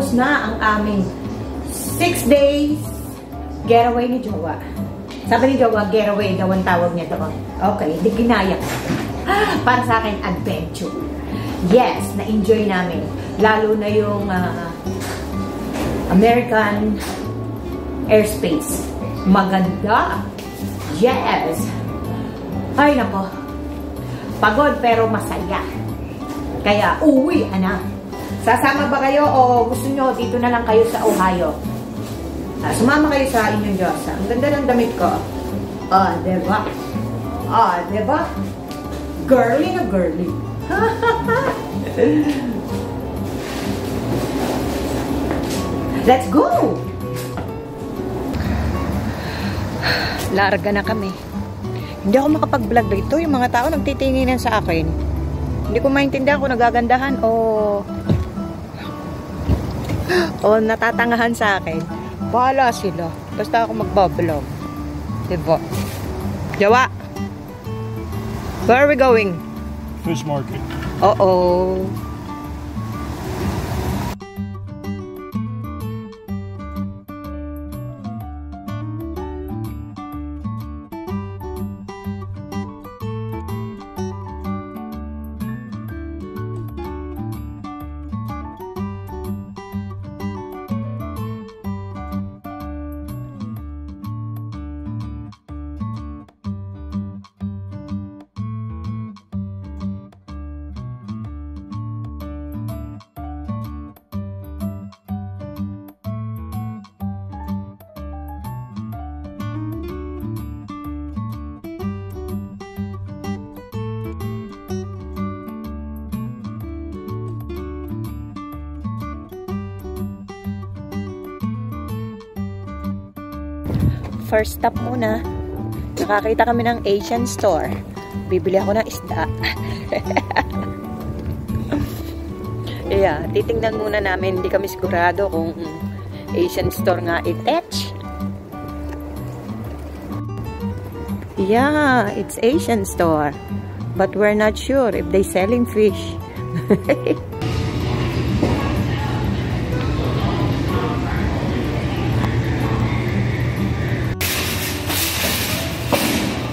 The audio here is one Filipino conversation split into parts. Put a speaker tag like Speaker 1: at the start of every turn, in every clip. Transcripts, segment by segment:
Speaker 1: Tapos na ang aming 6 days getaway ni Jowa. Sabi ni Jowa, getaway daw ang tawag niya doon. Okay, di ginaya ko. Para sa akin, adventure. Yes, na-enjoy namin. Lalo na yung American airspace. Maganda. Yes. Ay, nako. Pagod pero masaya. Kaya, uwi, ana. Sasama ba kayo o gusto nyo dito na lang kayo sa Ohio? Sumama kayo sa inyong Diyos. Ang ganda ng damit ko. Diba? Diba? Girly na girly. Let's go! Larga na kami. Hindi ako makapag-vlog dito. Yung mga tao nagtitinginan sa akin. Hindi ko maintindihan kung nagagandahan o natatangahan sa akin. Bahala sila. Basta ako magbablog. Diba? Jawa! Where are we going?
Speaker 2: Fish market.
Speaker 1: Uh-oh. First stop muna. Nakakita kami ng Asian store. Bibili ako ng isda. Yeah, titingnan muna namin. Hindi kami sigurado kung Asian store nga i-touch. Yeah, it's Asian store. But we're not sure if they selling fish.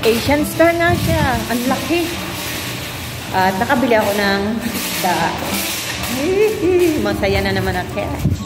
Speaker 1: Asian store nga siya. Ang laki. At nakabili ako ng isda. Masaya na naman ang catch.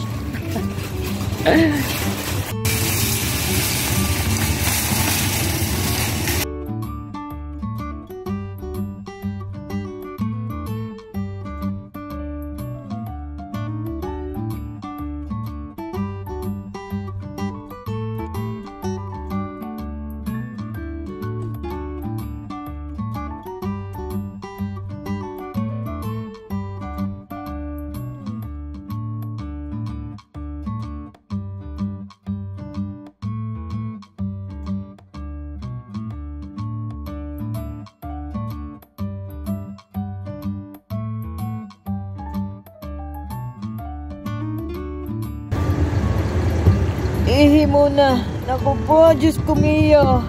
Speaker 1: Ihi muna. Naku po, Diyos ko miyo.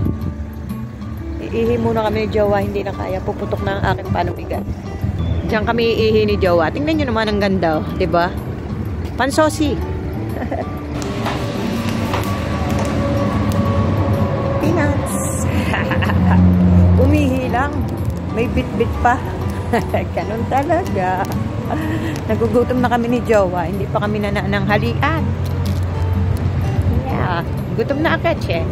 Speaker 1: Iihi muna kami ni Jowa. Hindi na kaya. Puputok na ang aking panubigan. Diyan kami iihi ni Jowa. Tingnan nyo naman ang ganda. Diba? Pansosi. Peanuts. Umihi lang. May bit-bit pa. Ganun talaga. Nagugutom na kami ni Jowa. Hindi pa kami nananghalian. Gutom na agad siya.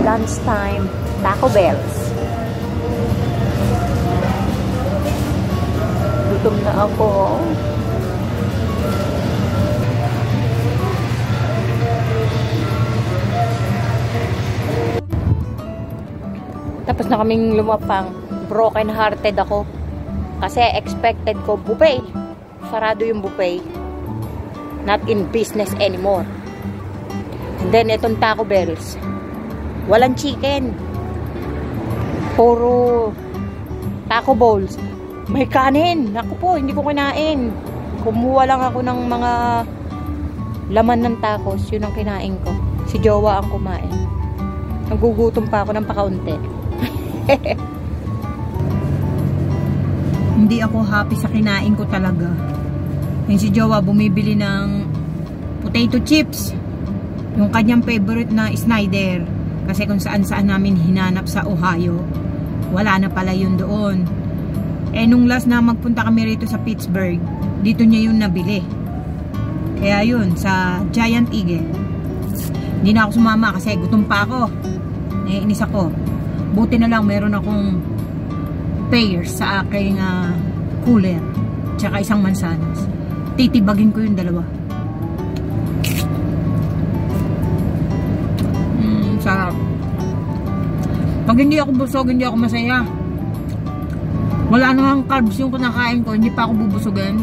Speaker 1: lunchtime Taco Bells. Gutom na ako. Tapos na kaming lumapang. Broken hearted ako. Kasi expected ko buffet. Sarado yung buffet. Not in business anymore. And then itong Taco Bells. Walang chicken. Puro taco balls. May kanin. Naku po, hindi ko kinain. Kumuha lang ako ng mga laman ng tacos. Yun ang kinain ko. Si Jowa ang kumain. Nagugutom pa ako ng pakaunti. Hindi ako happy sa kinain ko talaga. Yung si Jowa bumibili ng potato chips. Yung kanyang favorite na Snyder. Kasi kung saan-saan namin hinanap sa Ohio, wala na pala yun doon. Eh nung last na magpunta kami rito sa Pittsburgh, dito niya yun nabili. Kaya yun, sa Giant Eagle. Hindi na ako sumama kasi gutom pa ako. Naiinis ako. Buti na lang meron akong pears sa aking cooler. Tsaka isang mansanas. Titibagin ko yung dalawa. Sarap. Pag hindi ako busog, hindi ako masaya. Wala namang carbs yung kinakain ko, hindi pa ako bubusugin.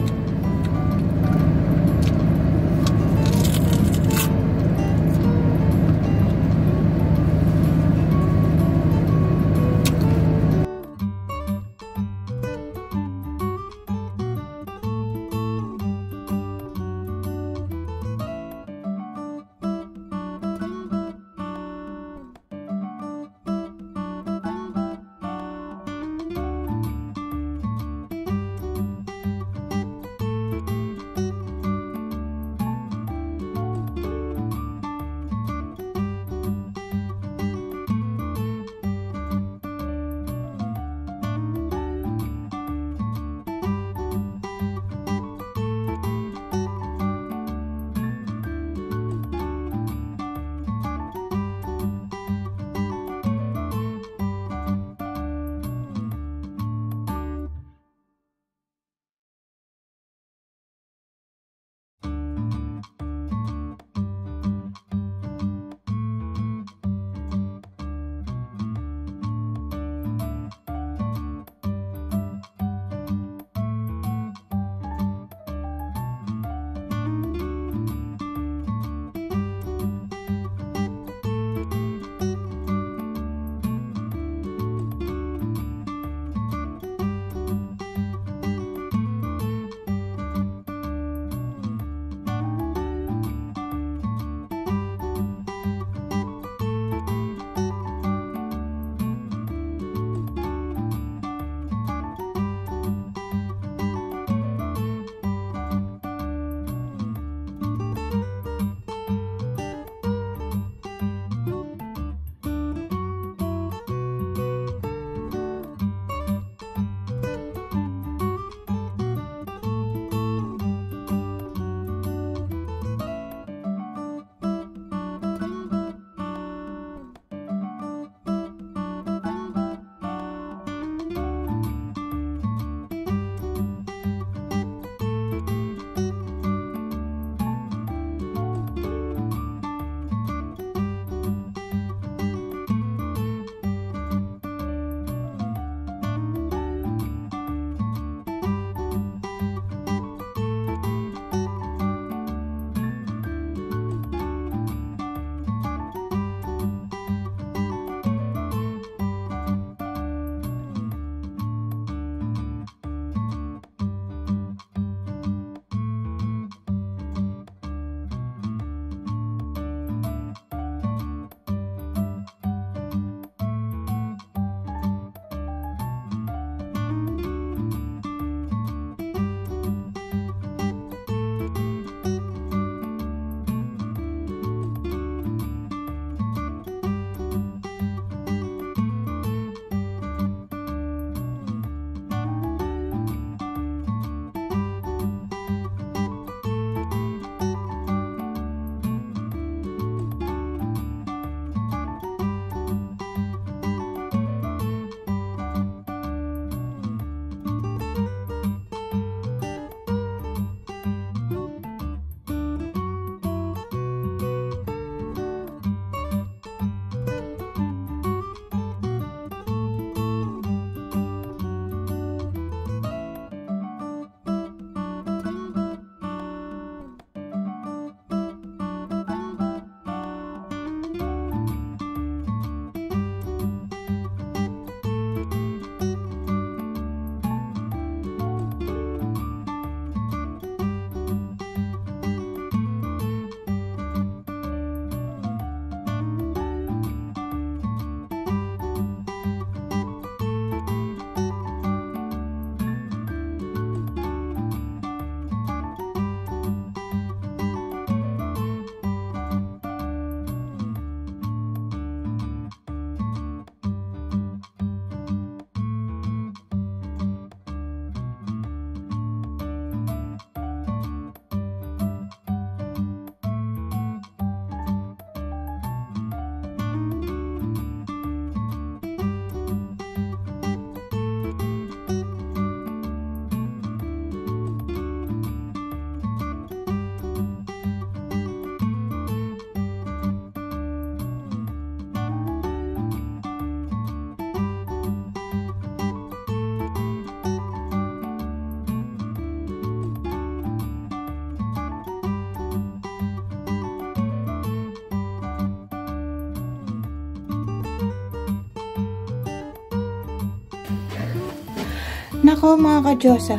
Speaker 1: Nako mga ka-Diyosa,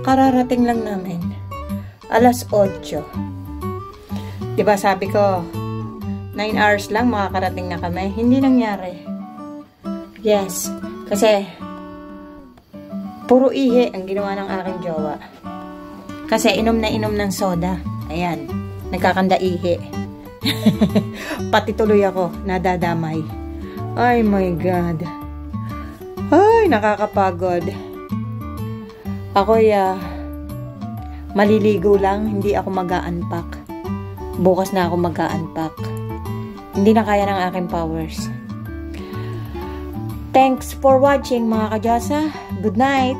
Speaker 1: kararating lang namin. Alas 8. Diba sabi ko, 9 hours lang makakarating na kami. Hindi nangyari. Yes, kasi puro ihi ang ginawa ng aking jowa. Kasi inom ng soda. Ayan, nagkakanda ihi. Pati tuloy ako, nadadamay. Ay my God. Ay, nakakapagod. Ako'y maliligo lang, hindi ako mag-a-unpack. Bukas na ako mag-a-unpack. Hindi na kaya ng aking powers. Thanks for watching mga ka-Diyosa. Good night.